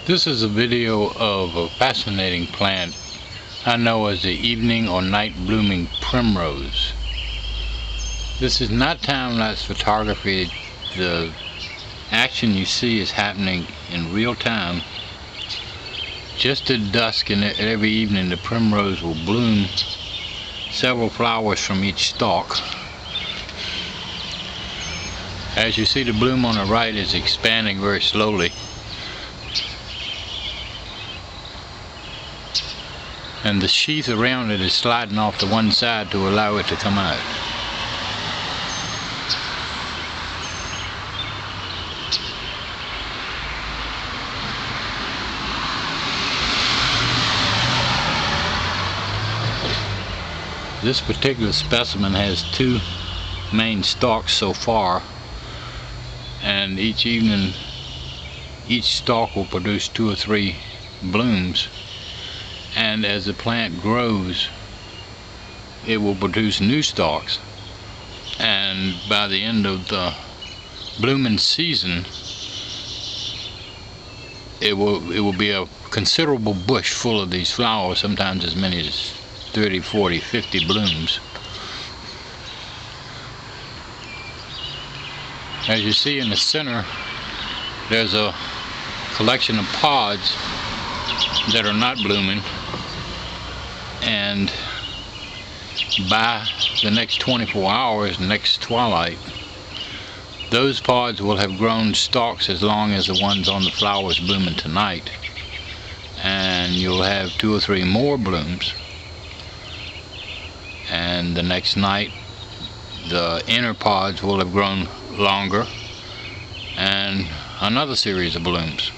This is a video of a fascinating plant I know as the evening or night blooming primrose. This is not time-lapse photography. The action you see is happening in real time. Just at dusk and every evening the primrose will bloom several flowers from each stalk. As you see, the bloom on the right is expanding very slowly. And the sheath around it is sliding off to one side to allow it to come out. This particular specimen has two main stalks so far, and each evening each stalk will produce 2 or 3 blooms. And as the plant grows, it will produce new stalks, and by the end of the blooming season it will be a considerable bush full of these flowers, sometimes as many as 30, 40, 50 blooms. As you see in the center, there's a collection of pods that are not blooming, and by the next 24 hours, next twilight, those pods will have grown stalks as long as the ones on the flowers blooming tonight, and you'll have 2 or 3 more blooms. And the next night the inner pods will have grown longer, and another series of blooms.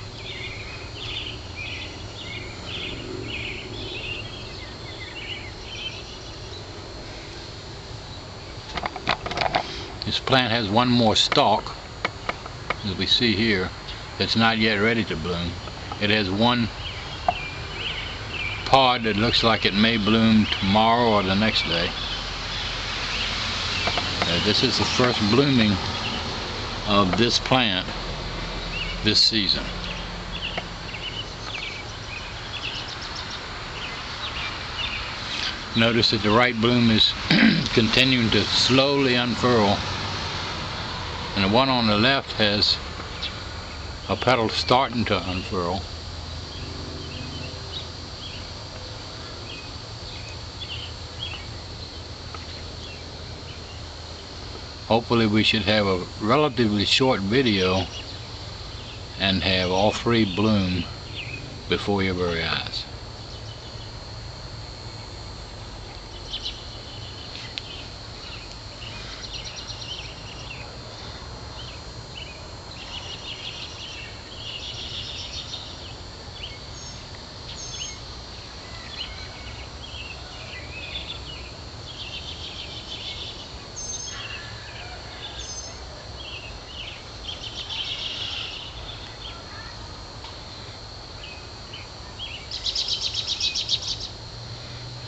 This plant has one more stalk, as we see here, that's not yet ready to bloom. It has one pod that looks like it may bloom tomorrow or the next day. This is the first blooming of this plant this season. Notice that the right bloom is continuing to slowly unfurl, and the one on the left has a petal starting to unfurl. Hopefully we should have a relatively short video and have all 3 bloom before your very eyes.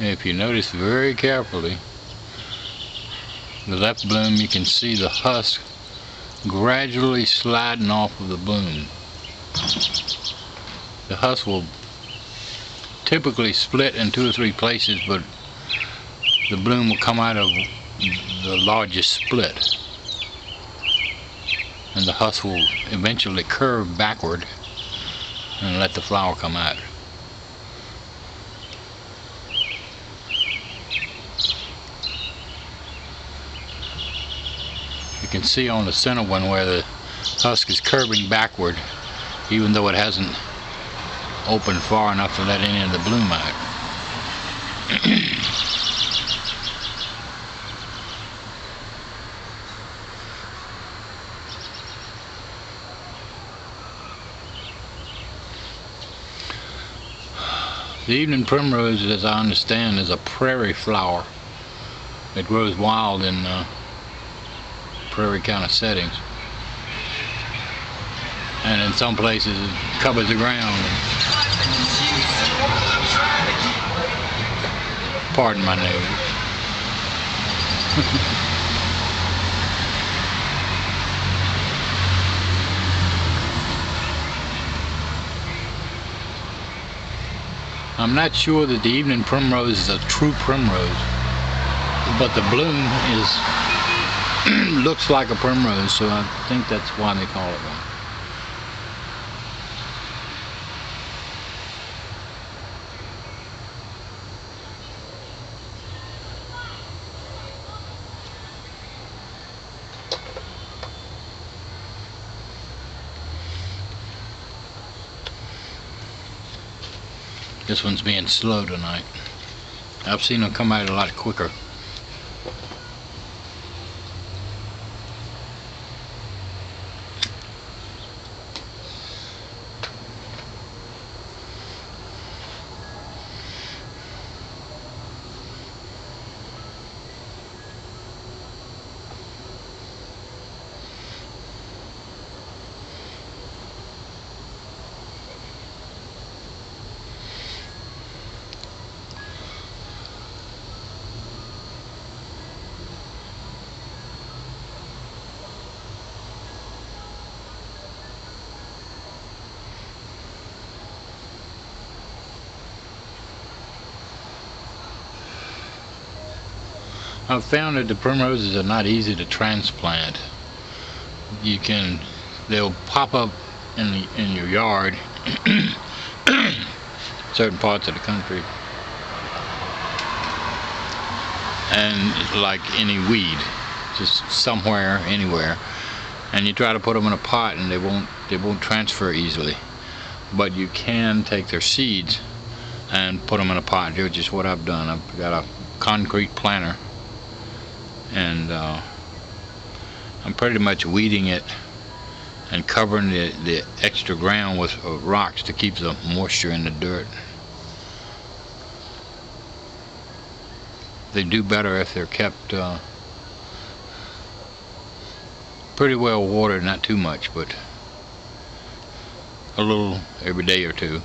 If you notice very carefully, the left bloom, you can see the husk gradually sliding off of the bloom. The husk will typically split in 2 or 3 places, but the bloom will come out of the largest split, and the husk will eventually curve backward and let the flower come out. You can see on the center one where the husk is curving backward, even though it hasn't opened far enough to let any of the bloom out. The evening primrose, as I understand, is a prairie flower. It grows wild in prairie kind of settings, and in some places it covers the ground. Pardon my nose. I'm not sure that the evening primrose is a true primrose, but the bloom is looks like a primrose, so I think that's why they call it one. This one's being slow tonight. I've seen them come out a lot quicker. I've found that the primroses are not easy to transplant. They'll pop up in your yard, certain parts of the country, and like any weed, just somewhere, anywhere. And you try to put them in a pot, and they won't transfer easily. But you can take their seeds and put them in a pot, which is what I've done. I've got a concrete planter, and I'm pretty much weeding it and covering the extra ground with rocks to keep the moisture in the dirt. They do better if they're kept pretty well watered, not too much, but a little every day or two.